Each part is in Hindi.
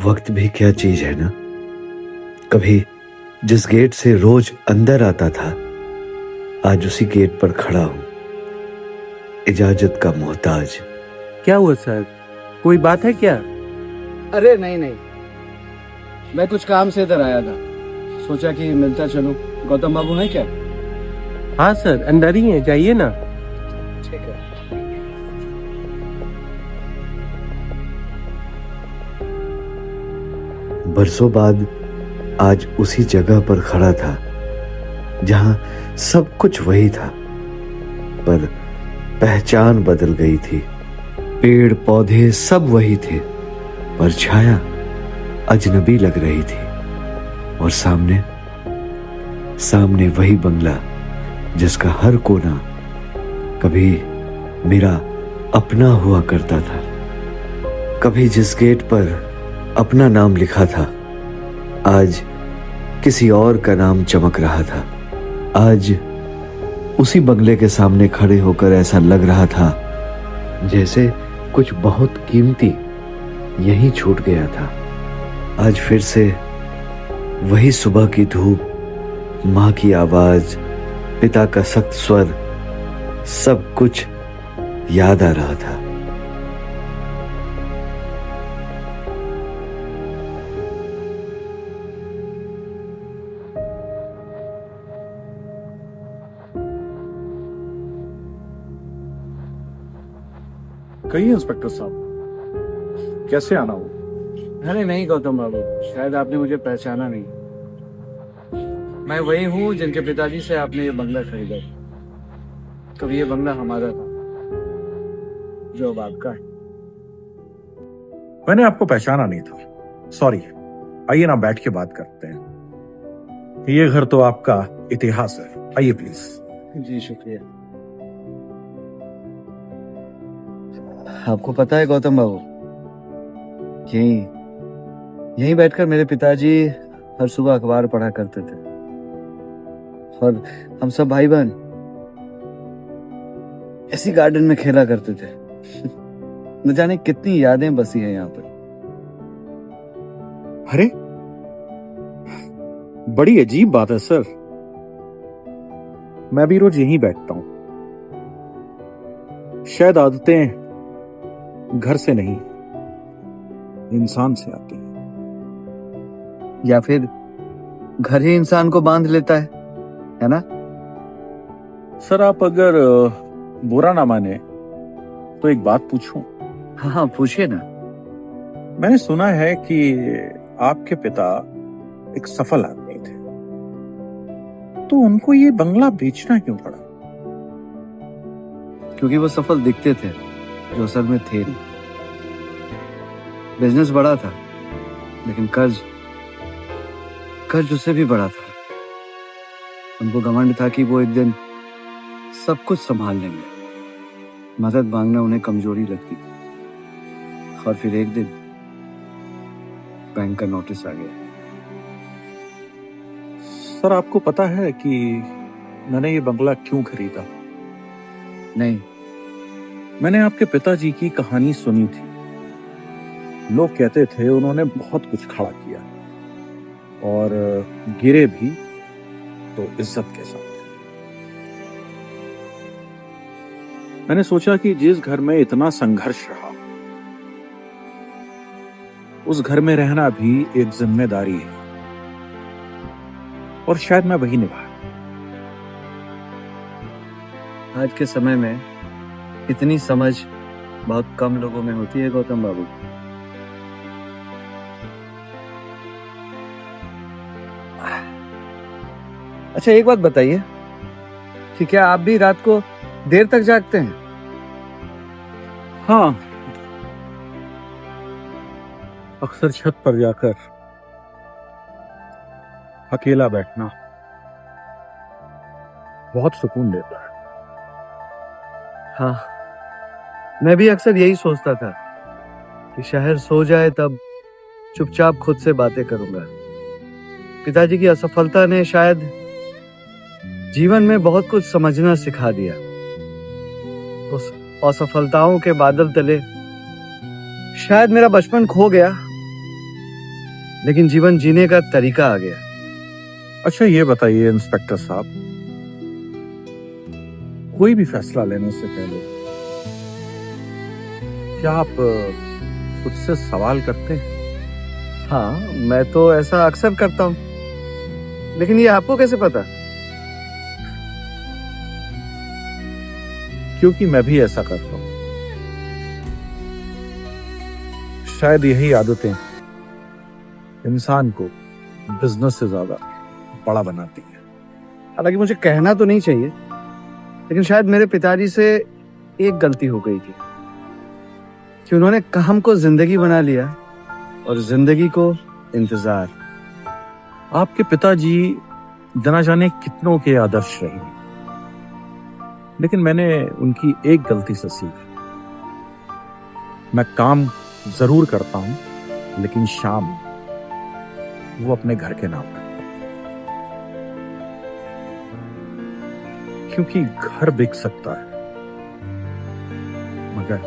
वक्त भी क्या चीज है ना। कभी जिस गेट से रोज अंदर आता था, आज उसी गेट पर खड़ा हूं, इजाजत का मोहताज। क्या हुआ सर, कोई बात है क्या? अरे नहीं नहीं, मैं कुछ काम से इधर आया था, सोचा कि मिलता चलूं। गौतम बाबू है क्या? हाँ सर, अंदर ही है, जाइए ना। ठीक है। बरसों बाद आज उसी जगह पर खड़ा था जहां सब कुछ वही था, पर पहचान बदल गई थी। पेड़ पौधे सब वही थे, पर छाया अजनबी लग रही थी। और सामने सामने वही बंगला जिसका हर कोना कभी मेरा अपना हुआ करता था। कभी जिस गेट पर अपना नाम लिखा था, आज किसी और का नाम चमक रहा था। आज उसी बंगले के सामने खड़े होकर ऐसा लग रहा था जैसे कुछ बहुत कीमती यहीं छूट गया था। आज फिर से वही सुबह की धूप, माँ की आवाज, पिता का सख्त स्वर, सब कुछ याद आ रहा था। कहिए इंस्पेक्टर साहब, कैसे आना हो? अरे नहीं गौतम बाबू, शायद आपने मुझे पहचाना नहीं। मैं वही हूँ जिनके पिताजी से आपने ये बंगला खरीदा। कभी ये बंगला हमारा था, जो अब आपका है। मैंने आपको पहचाना नहीं था, सॉरी। आइए ना, बैठ के बात करते हैं। ये घर तो आपका इतिहास है, आइए प्लीज। जी शुक्रिया। आपको पता है गौतम बाबू, यहीं बैठकर मेरे पिताजी हर सुबह अखबार पढ़ा करते थे, और हम सब भाई बहन इसी गार्डन में खेला करते थे। न जाने कितनी यादें बसी हैं यहाँ पर। अरे बड़ी अजीब बात है सर, मैं भी रोज यहीं बैठता हूं। शायद आदतें घर से नहीं, इंसान से आती है। या फिर घर ही इंसान को बांध लेता है ना? सर आप अगर बुरा ना माने तो एक बात पूछूं? हाँ हाँ, पूछिए ना। मैंने सुना है कि आपके पिता एक सफल आदमी थे, तो उनको ये बंगला बेचना क्यों पड़ा? क्योंकि वो सफल दिखते थे, जो असल में थे नहीं। बिजनेस बड़ा था, लेकिन कर्ज उससे भी बड़ा था। उनको घमंड था कि वो एक दिन सब कुछ संभाल लेंगे। मदद मांगना उन्हें कमजोरी लगती थी। और फिर एक दिन बैंक का नोटिस आ गया। सर आपको पता है कि मैंने ये बंगला क्यों खरीदा? नहीं। मैंने आपके पिताजी की कहानी सुनी थी। लोग कहते थे उन्होंने बहुत कुछ खड़ा किया, और गिरे भी तो इज्जत के साथ। मैंने सोचा कि जिस घर में इतना संघर्ष रहा, उस घर में रहना भी एक जिम्मेदारी है, और शायद मैं वही निभाया। आज के समय में इतनी समझ बहुत कम लोगों में होती है गौतम बाबू। अच्छा एक बात बताइए कि क्या आप भी रात को देर तक जागते हैं? हाँ, अक्सर छत पर जाकर अकेला बैठना बहुत सुकून देता है। हाँ, मैं भी अक्सर यही सोचता था कि शहर सो जाए तब चुपचाप खुद से बातें करूंगा। पिताजी की असफलता ने शायद जीवन में बहुत कुछ समझना सिखा दिया। उस असफलताओं के बादल तले शायद मेरा बचपन खो गया, लेकिन जीवन जीने का तरीका आ गया। अच्छा ये बताइए इंस्पेक्टर साहब, कोई भी फैसला लेने से पहले क्या आप खुद से सवाल करते हैं? हाँ, मैं तो ऐसा अक्सर करता हूँ, लेकिन ये आपको कैसे पता? क्योंकि मैं भी ऐसा करता हूं। शायद यही आदतें इंसान को बिजनेस से ज्यादा बड़ा बनाती है। हालांकि मुझे कहना तो नहीं चाहिए, लेकिन शायद मेरे पिताजी से एक गलती हो गई थी कि उन्होंने काम को जिंदगी बना लिया और जिंदगी को इंतजार। आपके पिताजी न जाने कितनों के आदर्श रहे, लेकिन मैंने उनकी एक गलती से सीखा। मैं काम जरूर करता हूं, लेकिन शाम वो अपने घर के नाम पर, क्योंकि घर बिक सकता है मगर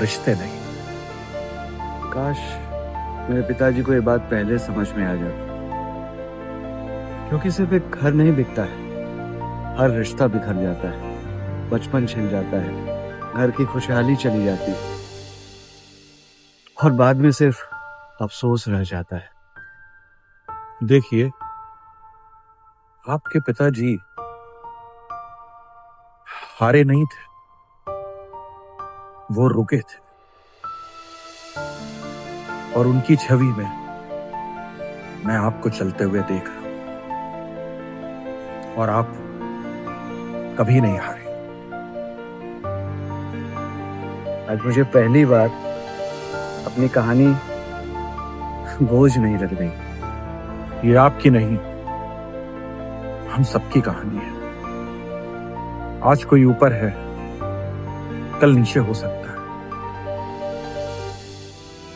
रिश्ते नहीं। काश मेरे पिताजी को ये बात पहले समझ में आ जाती, क्योंकि सिर्फ एक घर नहीं बिकता है, हर रिश्ता बिखर जाता है, बचपन छिन जाता है, घर की खुशहाली चली जाती है और बाद में सिर्फ अफसोस रह जाता है। देखिए, आपके पिताजी हारे नहीं थे, वो रुके थे, और उनकी छवि में मैं आपको चलते हुए देख रहा हूं, और आप कभी नहीं हारे। आज मुझे पहली बार अपनी कहानी बोझ नहीं लग रही। ये आपकी नहीं, हम सबकी कहानी है। आज कोई ऊपर है, कल नीचे हो सकता है।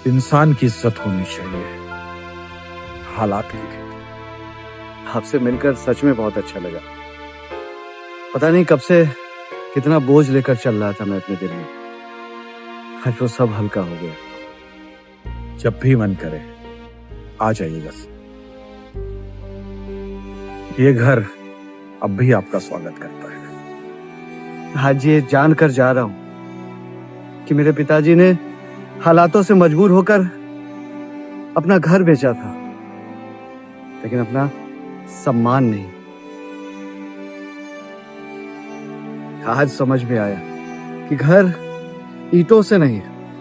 इंसान की इज्जत होनी चाहिए, हालात की नहीं। आपसे मिलकर सच में बहुत अच्छा लगा। पता नहीं कब से कितना बोझ लेकर चल रहा था मैं अपने दिल में, आज वो सब हल्का हो गया। जब भी मन करे आ जाइए बस। ये घर अब भी आपका स्वागत करता है। आज ये जानकर जा रहा हूं कि मेरे पिताजी ने हालातों से मजबूर होकर अपना घर बेचा था, लेकिन अपना सम्मान नहीं। आज समझ में आया कि घर ईंटों से नहीं,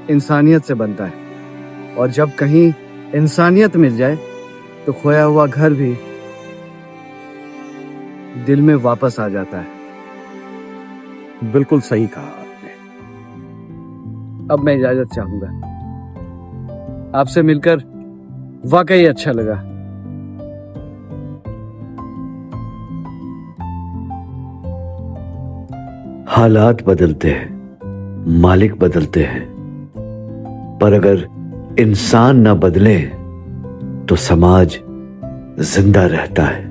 इंसानियत से बनता है, और जब कहीं इंसानियत मिल जाए तो खोया हुआ घर भी दिल में वापस आ जाता है। बिल्कुल सही कहा आपने। अब मैं इजाजत चाहूंगा। आपसे मिलकर वाकई अच्छा लगा। हालात बदलते हैं, मालिक बदलते हैं, पर अगर इंसान ना बदले तो समाज जिंदा रहता है।